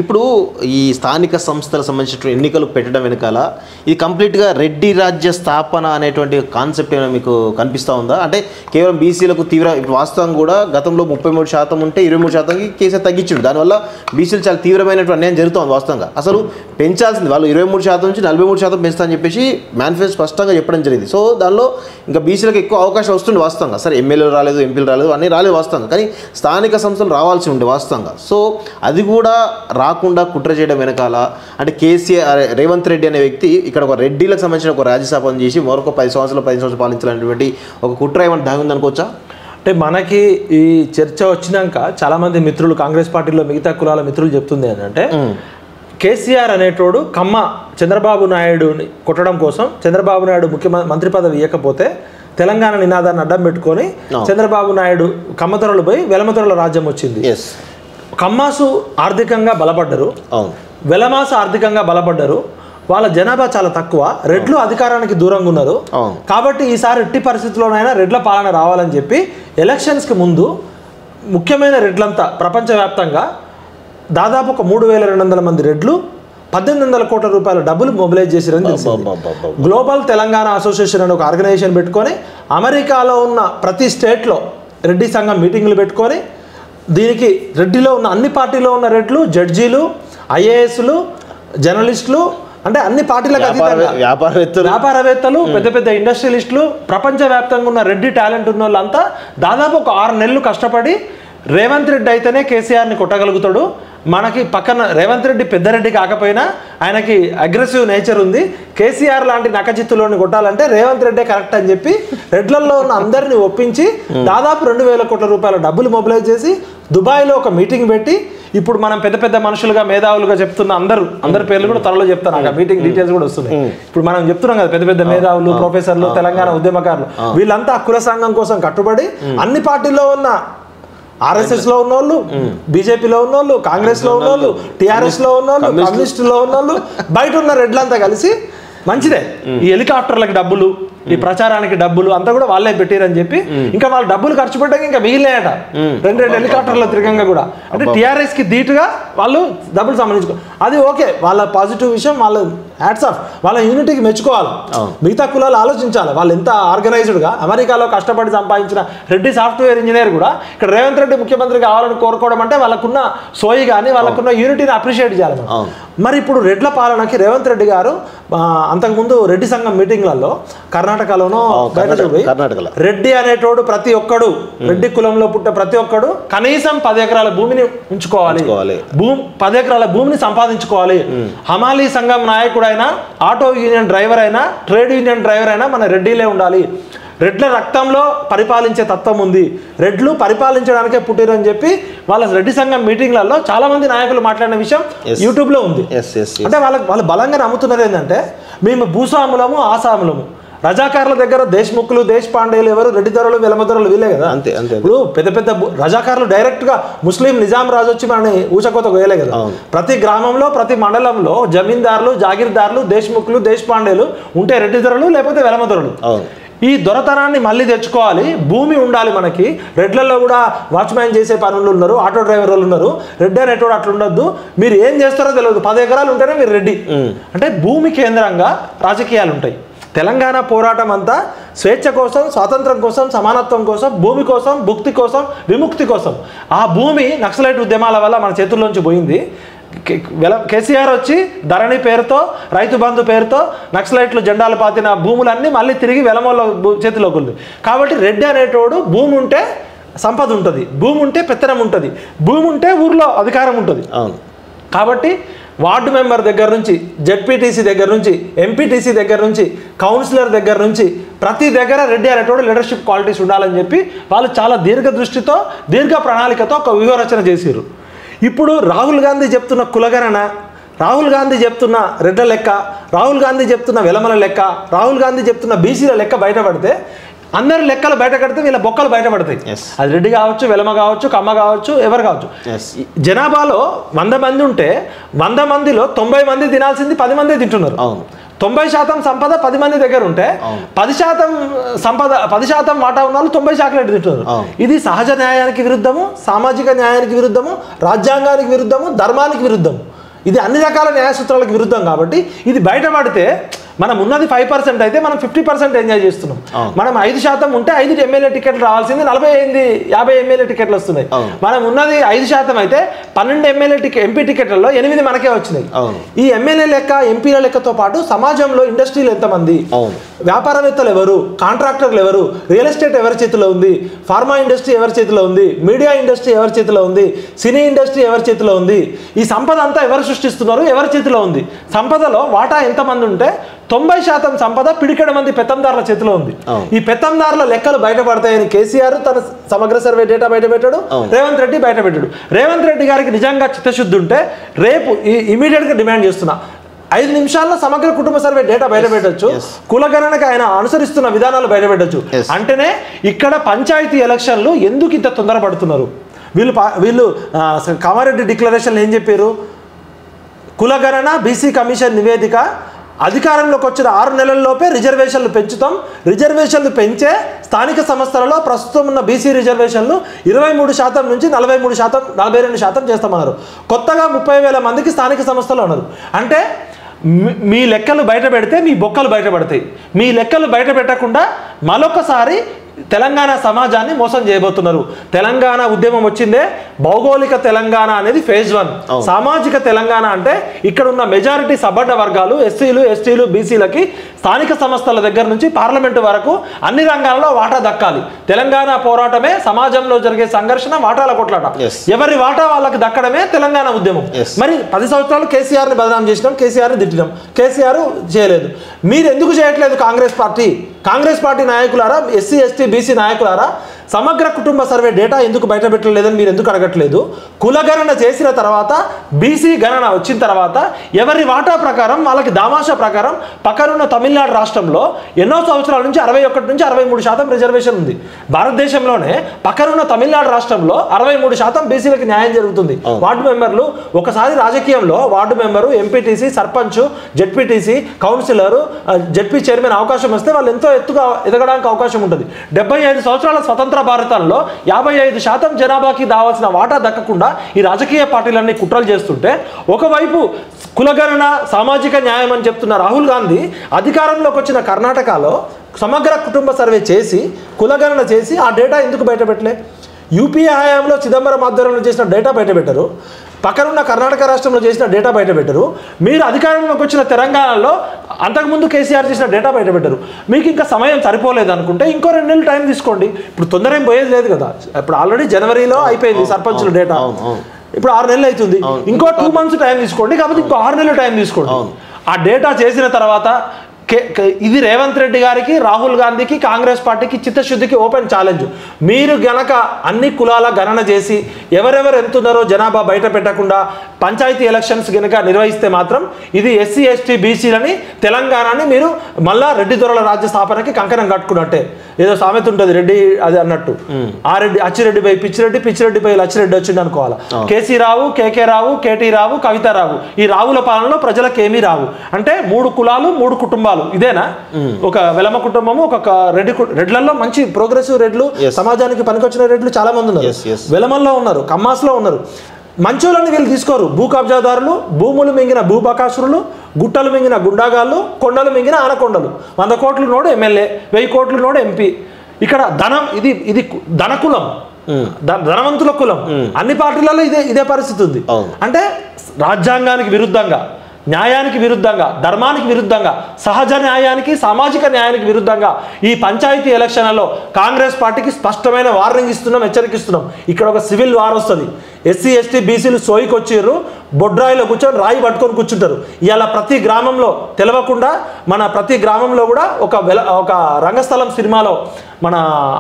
ఇప్పుడు ఈ స్థానిక సంస్థలకు సంబంధించిన ఎన్నికలు పెట్టడం వెనకాల ఇది కంప్లీట్గా రెడ్డి రాజ్య స్థాపన అనేటువంటి కాన్సెప్ట్ ఏమైనా మీకు కనిపిస్తూ ఉందా? అంటే కేవలం బీసీలకు ఇప్పుడు వాస్తవం కూడా గతంలో 33% ఉంటే 23%కి కేసీఆర్ తగ్గించాడు. దానివల్ల బీసీలు చాలా తీవ్రమైనటువంటి అన్యాయం జరుగుతుంది. వాస్తవంగా అసలు పెంచాల్సింది వాళ్ళు 23% నుంచి 43% పెంచుతా అని చెప్పేసి మేనిఫెస్టో స్పష్టంగా చెప్పడం జరిగింది. సో దానిలో ఇంకా బీసీలకు ఎక్కువ అవకాశం వస్తుంది వాస్తవంగా. సరే ఎమ్మెల్యేలు రాలేదు, ఎంపీలు రాలేదు, అన్నీ రాలేదు వాస్తవంగా, కానీ స్థానిక సంస్థలు రావాల్సి ఉండే వాస్తవంగా. సో అది కూడా రాకుండా కుట్ర చేయడం వెనకాల అంటే కేసీఆర్ రేవంత్ రెడ్డి అనే వ్యక్తి ఇక్కడ ఒక రెడ్డిలకు సంబంధించిన ఒక రాజ్యసభను చేసి మరొక 10 సంవత్సరాలు పాలించాలనేటువంటి ఒక కుట్ర ఏమైనా దాగి ఉందనుకోవచ్చా? అంటే మనకి ఈ చర్చ వచ్చినాక చాలామంది మిత్రులు కాంగ్రెస్ పార్టీలో మిగతా కులాల మిత్రులు చెప్తుంది ఏంటంటే కేసీఆర్ అనేటోడు చంద్రబాబు నాయుడుని కొట్టడం కోసం చంద్రబాబు నాయుడు మంత్రి పదవి ఇవ్వకపోతే తెలంగాణ నినాదాన్ని అడ్డం పెట్టుకొని చంద్రబాబు నాయుడు కమ్మతొరలు పోయి వెలమతొరల రాజ్యం వచ్చింది. కమ్మాసు ఆర్థికంగా బలపడ్డరు, వెలమాసు ఆర్థికంగా బలపడ్డరు, వాళ్ళ జనాభా చాలా తక్కువ, రెడ్లు అధికారానికి దూరంగా ఉన్నారు. కాబట్టి ఈసారి ఎట్టి పరిస్థితుల్లోనైనా రెడ్ల పాలన రావాలని చెప్పి ఎలక్షన్స్కి ముందు ముఖ్యమైన రెడ్లంతా ప్రపంచవ్యాప్తంగా దాదాపు ఒక 3200 మంది రెడ్లు 1800 కోట్ల రూపాయల డబ్బులు మొబిలైజ్ చేసిరని తెలిసింది. గ్లోబల్ తెలంగాణ అసోసియేషన్ అనే ఒక ఆర్గనైజేషన్ పెట్టుకొని అమెరికాలో ఉన్న ప్రతి స్టేట్లో రెడ్డి సంఘం మీటింగ్లు పెట్టుకొని దీనికి రెడ్డిలో ఉన్న అన్ని పార్టీలో ఉన్న రెడ్లు, జడ్జీలు, ఐఏఎస్లు, జర్నలిస్టులు, అంటే అన్ని పార్టీలకు అతీతంగా వ్యాపారవేత్తలు, పెద్ద పెద్ద ఇండస్ట్రియలిస్టులు, ప్రపంచవ్యాప్తంగా ఉన్న రెడ్డి టాలెంట్ ఉన్న వాళ్ళంతా దాదాపు ఒక 6 నెలలు కష్టపడి రేవంత్ రెడ్డి అయితేనే కేసీఆర్ని కొట్టగలుగుతాడు, మనకి పక్కన రేవంత్ రెడ్డి పెద్దరెడ్డి కాకపోయినా ఆయనకి అగ్రెసివ్ నేచర్ ఉంది, కేసీఆర్ లాంటి నకజిత్తులోని కొట్టాలంటే రేవంత్ రెడ్డే కరెక్ట్ అని చెప్పి రెడ్లలో ఉన్న అందరినీ ఒప్పించి దాదాపు 2000 కోట్ల రూపాయల డబ్బులు మొబిలైజ్ చేసి దుబాయ్లో ఒక మీటింగ్ పెట్టి ఇప్పుడు మనం పెద్ద పెద్ద మనుషులుగా మేధావులుగా చెప్తున్న అందరి పేర్లు కూడా త్వరలో చెప్తాను, ఆ మీటింగ్ డీటెయిల్స్ కూడా వస్తున్నాయి. ఇప్పుడు మనం చెప్తున్నాం కదా పెద్ద పెద్ద మేధావులు, ప్రొఫెసర్లు, తెలంగాణ ఉద్యమకారులు, వీళ్ళంతా కుల సంఘం కోసం కట్టుబడి అన్ని పార్టీల్లో ఉన్న ఆర్ఎస్ఎస్ లో ఉన్నోళ్ళు, బీజేపీలో ఉన్నోళ్ళు, కాంగ్రెస్ లో ఉన్నోళ్ళు, టీఆర్ఎస్ లో ఉన్నోళ్ళు, కమ్యూనిస్టులో ఉన్నోళ్ళు, బయట ఉన్న రెడ్లంతా కలిసి మంచిదే ఈ హెలికాప్టర్లకి డబ్బులు, ఈ ప్రచారానికి డబ్బులు అంతా కూడా వాళ్ళే పెట్టారని చెప్పి ఇంకా వాళ్ళు డబ్బులు ఖర్చు పెట్టాక ఇంకా మిగిలినాయట 2 హెలికాప్టర్ల తిరగంగా కూడా. అంటే టీఆర్ఎస్ కి ధీటుగా వాళ్ళు డబ్బులు సంబంధించుకో, అది ఓకే, వాళ్ళ పాజిటివ్ విషయం, వాళ్ళ హ్యాట్స్ ఆఫ్, వాళ్ళ యూనిటీకి మెచ్చుకోవాలి. మిగతా కులాలు ఆలోచించాలి, వాళ్ళు ఎంత ఆర్గనైజ్డ్గా అమెరికాలో కష్టపడి సంపాదించిన రెడ్డి సాఫ్ట్వేర్ ఇంజనీర్ కూడా ఇక్కడ రేవంత్ రెడ్డి ముఖ్యమంత్రి కావాలని కోరుకోవడం అంటే వాళ్ళకున్న సోయి కానీ వాళ్ళకున్న యూనిటీని అప్రిషియేట్ చేయాలి. మరి ఇప్పుడు రెడ్ల పాలనకి రేవంత్ రెడ్డి గారు అంతకుముందు రెడ్డి సంఘం మీటింగ్లలో కర్ణాటకలోనో రెడ్డి అనేటోడు ప్రతి ఒక్కడు రెడ్డి కులంలో పుట్టే ప్రతి ఒక్కడు కనీసం 10 ఎకరాల భూమిని ఉంచుకోవాలి, 10 ఎకరాల భూమిని సంపాదించుకోవాలి, హమాలీ సంఘం నాయకుడైనా, ఆటో యూనియన్ డ్రైవర్ అయినా, ట్రేడ్ యూనియన్ డ్రైవర్ అయినా మన రెడ్డిలే ఉండాలి, రెడ్ల రక్తంలో పరిపాలించే తత్వం ఉంది, రెడ్లు పరిపాలించడానికే పుట్టిరని చెప్పి వాళ్ళ రెడ్డి సంఘం మీటింగ్లలో చాలా మంది నాయకులు మాట్లాడిన విషయం యూట్యూబ్లో ఉంది. అంటే వాళ్ళు బలంగా నమ్ముతున్నారు ఏంటంటే మేము భూస్వాములము, ఆసాములము, రజాకారుల దగ్గర దేశ్ముఖులు, దేశపాండేలు ఎవరు, రెడ్డి ధరలు, వెలమధరలు వీలే కదా. ఇప్పుడు పెద్ద పెద్ద రజాకారులు డైరెక్ట్ గా ముస్లిం నిజాం రాజు వచ్చి మనని ఊచకోత వేయలే కదా. ప్రతి గ్రామంలో, ప్రతి మండలంలో జమీందారులు, జాగీర్దారులు, దేశ్ముఖులు, దేశపాండేలు ఉంటే రెడ్డి ధరలు లేకపోతే వెలమధరలు. ఈ దొరతనాన్ని మళ్ళీ తెచ్చుకోవాలి, భూమి ఉండాలి మనకి. రెడ్లలో కూడా వాచ్మ్యాన్ చేసే పనులు ఉన్నారు, ఆటో డ్రైవర్లు ఉన్నారు, రెడ్డి అనేటోడు అట్లా ఉండొద్దు, మీరు ఏం చేస్తారో తెలియదు, 10 ఎకరాలు ఉంటేనే మీరు రెడ్డి. అంటే భూమి కేంద్రంగా రాజకీయాలు ఉంటాయి. తెలంగాణ పోరాటం అంతా స్వేచ్ఛ కోసం, స్వాతంత్రం కోసం, సమానత్వం కోసం, భూమి కోసం, భుక్తి కోసం, విముక్తి కోసం. ఆ భూమి నక్సలైట్ ఉద్యమాల వల్ల మన చేతుల్లోంచి పోయింది. కేసీఆర్ వచ్చి ధరణి పేరుతో, రైతు బంధు పేరుతో నక్సలైట్లు జెండాలు పాతిన భూములన్నీ మళ్ళీ తిరిగి వెలమల చేతిలోకి ఉంది. కాబట్టి రెడ్డి అనేటోడు భూమి ఉంటే సంపద ఉంటుంది, భూమి ఉంటే పెత్తనం ఉంటుంది, భూమి ఉంటే ఊర్లో అధికారం ఉంటుంది. కాబట్టి వార్డు మెంబర్ దగ్గర నుంచి, జెడ్పీటీసీ దగ్గర నుంచి, ఎంపీటీసీ దగ్గర నుంచి, కౌన్సిలర్ దగ్గర నుంచి ప్రతి దగ్గర రెడ్డి అనేటోడు లీడర్షిప్ క్వాలిటీస్ ఉండాలని చెప్పి వాళ్ళు చాలా దీర్ఘదృష్టితో, దీర్ఘ ప్రణాళికతో ఒక వ్యూహరచన చేశారు. ఇప్పుడు రాహుల్ గాంధీ చెప్తున్న కులగణన, రాహుల్ గాంధీ చెప్తున్న రెడ్ల లెక్క, రాహుల్ గాంధీ చెప్తున్న వెలమల లెక్క, రాహుల్ గాంధీ చెప్తున్న బీసీల లెక్క బయటపడితే అందరి లెక్కలు బయట కడితే వీళ్ళ బొక్కలు బయటపడతాయి. అది రెడ్డి కావచ్చు, వెలమ కావచ్చు, కమ్మ కావచ్చు, ఎవరు కావచ్చు. జనాభాలో 100 మంది ఉంటే 100 మందిలో 90 మంది తినాల్సింది 10 మందే తింటున్నారు. 90% సంపద 10 మంది దగ్గర ఉంటే 10% సంపద 10% వాటా ఉన్న వాళ్ళు 90 చాక్లెట్ తింటున్నారు. ఇది సహజ న్యాయానికి విరుద్ధము, సామాజిక న్యాయానికి విరుద్ధము, రాజ్యాంగానికి విరుద్ధము, ధర్మానికి విరుద్ధం. ఇది అన్ని రకాల న్యాయ సూత్రాలకు విరుద్ధం. కాబట్టి ఇది బయటపడితే మనం ఉన్నది 5% అయితే మనం 50% ఎంజాయ్ చేస్తున్నాం. మనం 5% ఉంటే 5 ఎమ్మెల్యే టికెట్లు రావాల్సింది 50 ఎమ్మెల్యే టికెట్లు వస్తున్నాయి. మనం ఉన్నది 5% అయితే 12 ఎంపీ టికెట్లలో 8 మనకే వచ్చినాయి. ఈ ఎమ్మెల్యే లెక్క, ఎంపీల లెక్కతో పాటు సమాజంలో ఇండస్ట్రీలు ఎంతమంది, వ్యాపారవేత్తలు ఎవరు, కాంట్రాక్టర్లు ఎవరు, రియల్ ఎస్టేట్ ఎవరి చేతిలో ఉంది, ఫార్మా ఇండస్ట్రీ ఎవరి చేతిలో ఉంది, మీడియా ఇండస్ట్రీ ఎవరి చేతిలో ఉంది, సినీ ఇండస్ట్రీ ఎవరి చేతిలో ఉంది, ఈ సంపద అంతా ఎవరు సృష్టిస్తున్నారు, ఎవరి చేతిలో ఉంది, సంపదలో వాటా ఎంతమంది ఉంటే 90% సంపద పిడికెడ మంది పెత్తందారుల చేతిలో ఉంది. ఈ పెత్తందారుల లెక్కలు బయటపడతాయని కేసీఆర్ తన సమగ్ర సర్వే డేటా బయటపెట్టాడు, రేవంత్ రెడ్డి బయటపెట్టాడు. రేవంత్ రెడ్డి గారికి నిజంగా చిత్తశుద్ధి ఉంటే రేపు ఇమీడియట్గా డిమాండ్ చేస్తున్నా 5 నిమిషాల్లో సమగ్ర కుటుంబ సర్వే డేటా బయటపెట్టచ్చు, కులగణనకు ఆయన అనుసరిస్తున్న విధానాలు బయటపెట్టచ్చు. అంటేనే ఇక్కడ పంచాయతీ ఎలక్షన్లు ఎందుకు ఇంత తొందరపడుతున్నారు? వీళ్ళు కామారెడ్డి డిక్లరేషన్లు ఏం చెప్పారు? కులగణన బీసీ కమిషన్ నివేదిక అధికారంలోకి వచ్చిన 6 నెలల్లోపే రిజర్వేషన్లు పెంచుతాం, రిజర్వేషన్లు పెంచే స్థానిక సంస్థలలో ప్రస్తుతం ఉన్న బీసీ రిజర్వేషన్లు 23% నుంచి 43%, 42% చేస్తామన్నారు. కొత్తగా 30,000 మందికి స్థానిక సంస్థలు అన్నారు. అంటే మీ లెక్కలు బయట పెడితే మీ బొక్కలు బయటపడతాయి. మీ లెక్కలు బయట పెట్టకుండా మరొకసారి తెలంగాణ సమాజాన్ని మోసం చేయబోతున్నారు. తెలంగాణ ఉద్యమం వచ్చిందే భౌగోళిక తెలంగాణ అనేది ఫేజ్ 1. సామాజిక తెలంగాణ అంటే ఇక్కడ ఉన్న మెజారిటీ సబర్ణ వర్గాలు, ఎస్సీలు, ఎస్టీలు, బీసీలకి స్థానిక సంస్థల దగ్గర నుంచి పార్లమెంటు వరకు అన్ని రంగాల్లో వాటా దక్కాలి. తెలంగాణ పోరాటమే సమాజంలో జరిగే సంఘర్షణ, వాటాల కొట్లాట. ఎవరి వాటా వాళ్ళకి దక్కడమే తెలంగాణ ఉద్యమం. మరి 10 సంవత్సరాలు కేసీఆర్ని బదనాం చేసినాం, కేసీఆర్ని తిట్టినాం, కేసీఆర్ చేయలేదు. మీరు ఎందుకు చేయట్లేదు? కాంగ్రెస్ పార్టీ నాయకులారా, ఎస్సీ, ఎస్టీ, బీసీ నాయకులారా, సమగ్ర కుటుంబ సర్వే డేటా ఎందుకు బయటపెట్టలేదని మీరు ఎందుకు అడగట్లేదు? కులగణన చేసిన తర్వాత, బీసీ గణన వచ్చిన తర్వాత ఎవరి వాటా ప్రకారం వాళ్ళకి దామాషా ప్రకారం పక్కనున్న తమిళనాడు రాష్ట్రంలో ఎన్నో సంవత్సరాల నుంచి 61 నుంచి 63% రిజర్వేషన్ ఉంది. భారతదేశంలోనే పక్కనున్న తమిళనాడు రాష్ట్రంలో 63% బీసీలకు న్యాయం జరుగుతుంది. వార్డు మెంబర్లు ఒకసారి రాజకీయంలో ward member, MPTC, sarpanch, ZPTC, councillor, ZP chairman అవకాశం వస్తే వాళ్ళు ఎంతో ఎత్తుగా ఎదగడానికి అవకాశం ఉంటుంది. 75 సంవత్సరాల స్వతంత్ర భారతంలో 55% జనాభాకి దావాల్సిన వాటా దక్కకుండా ఈ రాజకీయ పార్టీలన్నీ కుట్రలు చేస్తుంటే, ఒకవైపు కులగణన సామాజిక న్యాయం అని చెప్తున్న రాహుల్ గాంధీ అధికారంలోకి వచ్చిన కర్ణాటకలో సమగ్ర కుటుంబ సర్వే చేసి, కులగణన చేసి ఆ డేటా ఎందుకు బయటపెట్టలే? యూపీఏ హయాంలో చిదంబరం ఆధ్వర్యంలో చేసిన డేటా బయటపెట్టరు, పక్కనున్న కర్ణాటక రాష్ట్రంలో చేసిన డేటా బయటపెట్టరు. మీరు అధికారంలోకి వచ్చిన తెలంగాణలో అంతకుముందు కేసీఆర్ చేసిన డేటా బయటపెట్టరు. మీకు ఇంకా సమయం సరిపోలేదు అనుకుంటే ఇంకో 2 నెలలు టైం తీసుకోండి. ఇప్పుడు తొందర ఏం పోయేది లేదు కదా. ఇప్పుడు ఆల్రెడీ జనవరిలో అయిపోయింది సర్పంచుల డేటా, ఇప్పుడు 6 నెలలు అవుతుంది. ఇంకో 2 మంత్స్ టైం తీసుకోండి, కాబట్టి ఇంకో 6 నెలలు టైం తీసుకోండి. ఆ డేటా చేసిన తర్వాత ఇది రేవంత్ రెడ్డి గారికి, రాహుల్ గాంధీకి, కాంగ్రెస్ పార్టీకి చిత్తశుద్ధికి ఓపెన్ ఛాలెంజ్. మీరు గనక అన్ని కులాల గణన చేసి ఎవరెవరు ఎంతున్నారో జనాభా బయట పెట్టకుండా పంచాయతీ ఎలక్షన్స్ గనక నిర్వహిస్తే మాత్రం ఇది ఎస్సీ, ఎస్టీ, బీసీలని తెలంగాణని మీరు మళ్ళా రెడ్డి దొరల రాజ్య స్థాపనకి కంకణం కట్టుకున్నట్టే. ఏదో సామెత ఉంటుంది రెడ్డి అది అన్నట్టు, ఆ రెడ్డి అచ్చిరెడ్డి పై పిచ్చిరెడ్డి, పిచ్చిరెడ్డి పై లచ్చిరెడ్డి వచ్చింది అనుకోవాలి. కేసీ రావు, కేకే రావు, కేటీ రావు, కవిత రావు, ఈ రావుల పాలనలో ప్రజలకు ఏమీ రావు. అంటే 3 కులాలు 3 కుటుంబాలు, ఇదేనా? ఒక వెలమ కుటుంబము, ఒక రెడ్లలో మంచి ప్రోగ్రెసివ్ రెడ్లు, సమాజానికి పనికొచ్చిన రెడ్లు చాలా మంది ఉన్నారు. వెలమల్లో ఉన్నారు, కమ్మాస్లో ఉన్నారు. మంచోళ్ళని వీళ్ళు తీసుకోరు. భూ కబ్జాదారులు, భూములు మింగిన భూబకాసురులు, గుట్టలు మింగిన గుండాగాళ్ళు, కొండలు మింగిన ఆనకొండలు. 100 కోట్లు నోడు ఎమ్మెల్యే, 1000 కోట్లు నోడు ఎంపీ. ఇక్కడ ధనం, ఇది ధనకులం, ధనవంతుల కులం. అన్ని పార్టీలలో ఇదే పరిస్థితి ఉంది. అంటే రాజ్యాంగానికి విరుద్ధంగా, న్యాయానికి విరుద్ధంగా, ధర్మానికి విరుద్ధంగా, సహజ న్యాయానికి, సామాజిక న్యాయానికి విరుద్ధంగా ఈ పంచాయతీ ఎలక్షన్లలో కాంగ్రెస్ పార్టీకి స్పష్టమైన వార్నింగ్ ఇస్తున్నాం, హెచ్చరికిస్తున్నాం. ఇక్కడ ఒక సివిల్ వార్ వస్తుంది. ఎస్సీ, ఎస్టీ, బీసీలు సోయికి వచ్చిర్రు, బొడ్రాయిలో కూర్చొని రాయి పట్టుకొని కూర్చుంటారు. ఇవాళ ప్రతి గ్రామంలో తెలవకుండా మన ప్రతి గ్రామంలో కూడా ఒక రంగస్థలం సినిమాలో, మన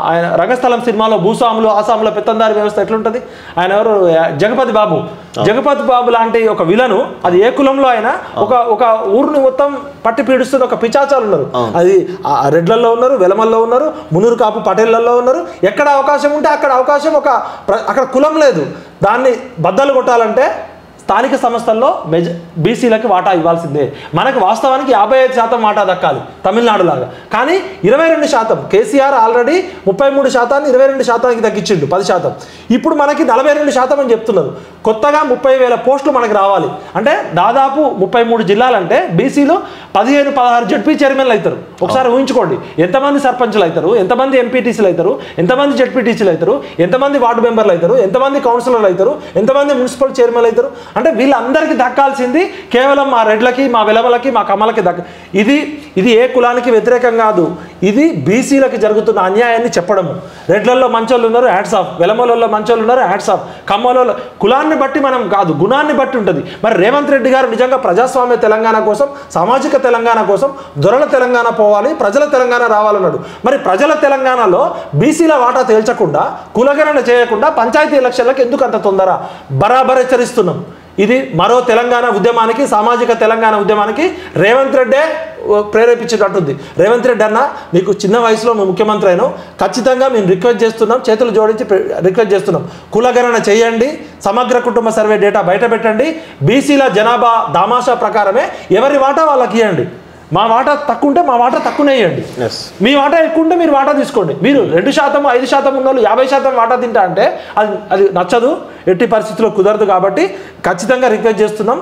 ఆయన రంగస్థలం సినిమాలో భూస్వాములు, ఆసాముల పెత్తందారి వ్యవస్థ ఎట్లుంటుంది? ఆయన ఎవరు? జగపతి బాబు లాంటి ఒక విలను, అది ఏ కులంలో అయినా ఒక ఊరిని మొత్తం పట్టి పీడిస్తున్న ఒక పిచాచాలు ఉన్నారు. అది రెడ్లలో ఉన్నారు, వెలమల్లో ఉన్నారు, మునూరు కాపు పటేళ్లలో ఉన్నారు. ఎక్కడ అవకాశం ఉంటే అక్కడ అవకాశం, అక్కడ కులం లేదు. దాన్ని బద్దలు కొట్టాలంటే స్థానిక సంస్థల్లో బీసీలకి వాటా ఇవ్వాల్సిందే. మనకు వాస్తవానికి 55% వాటా దక్కాలి తమిళనాడు లాగా, కానీ 22%. కేసీఆర్ ఆల్రెడీ 33%, 22%కి తగ్గించిండు 10%. ఇప్పుడు మనకి 42% అని చెప్తున్నారు. కొత్తగా 30,000 పోస్టులు మనకి రావాలి అంటే దాదాపు 33 జిల్లాలంటే బీసీలో 15-16 జడ్పీ చైర్మన్లు అవుతారు. ఒకసారి ఊహించుకోండి, ఎంతమంది సర్పంచ్లు అవుతారు, ఎంతమంది ఎంపీటీసీలు అవుతారు, ఎంతమంది జడ్పీటీసీలు అవుతారు, ఎంతమంది వార్డు మెంబర్లు అవుతారు, ఎంతమంది కౌన్సిలర్లు అవుతారు, ఎంతమంది మున్సిపల్ చైర్మన్లు అవుతారు. అంటే వీళ్ళందరికీ దక్కాల్సింది కేవలం మా రెడ్లకి, మా వెలమలకి, మా కమ్మలకి ఇది ఏ కులానికి వ్యతిరేకం కాదు, ఇది బీసీలకి జరుగుతున్న అన్యాయాన్ని చెప్పడము. రెడ్లలో మంచోళ్ళు ఉన్నారు, హ్యాట్స్ ఆఫ్. వెలమలలో మంచోళ్ళు ఉన్నారు, హ్యాట్స్ ఆఫ్. కమ్మలలో కులాన్ని బట్టి మనం కాదు, గుణాన్ని బట్టి ఉంటుంది. మరి రేవంత్ రెడ్డి గారు నిజంగా ప్రజాస్వామ్య తెలంగాణ కోసం, సామాజిక తెలంగాణ కోసం దొరల తెలంగాణ పోవాలి, ప్రజల తెలంగాణ రావాలన్నాడు. మరి ప్రజల తెలంగాణలో బీసీల వాటా తేల్చకుండా, కులగణన చేయకుండా పంచాయతీ ఎలక్షన్లకు ఎందుకు అంత తొందర? బరాబర్ హెచ్చరిస్తున్నాం. ఇది మరో తెలంగాణ ఉద్యమానికి, సామాజిక తెలంగాణ ఉద్యమానికి రేవంత్ రెడ్డే ప్రేరేపించేటట్టుంది. రేవంత్ రెడ్డి అన్న, నీకు చిన్న వయసులో నువ్వు ముఖ్యమంత్రి అయినావు, ఖచ్చితంగా మేము రిక్వెస్ట్ చేస్తున్నాం, చేతులు జోడించి రిక్వెస్ట్ చేస్తున్నాం, కులగణన చేయండి, సమగ్ర కుటుంబ సర్వే డేటా బయట పెట్టండి, బీసీల జనాభా దామాషా ప్రకారమే ఎవరి వాటా వాళ్ళకి ఇవ్వండి. మా వాటా తక్కువ ఉంటే మా వాటా తక్కువనే ఇవ్వండి, మీ వాటా ఎక్కువ ఉంటే మీరు వాటా తీసుకోండి. మీరు 2%, 5% ఉన్న వాళ్ళు 50% వాటా తింటా అంటే అది నచ్చదు, ఎట్టి పరిస్థితుల్లో కుదరదు. కాబట్టి ఖచ్చితంగా రిక్వెస్ట్ చేస్తున్నాం.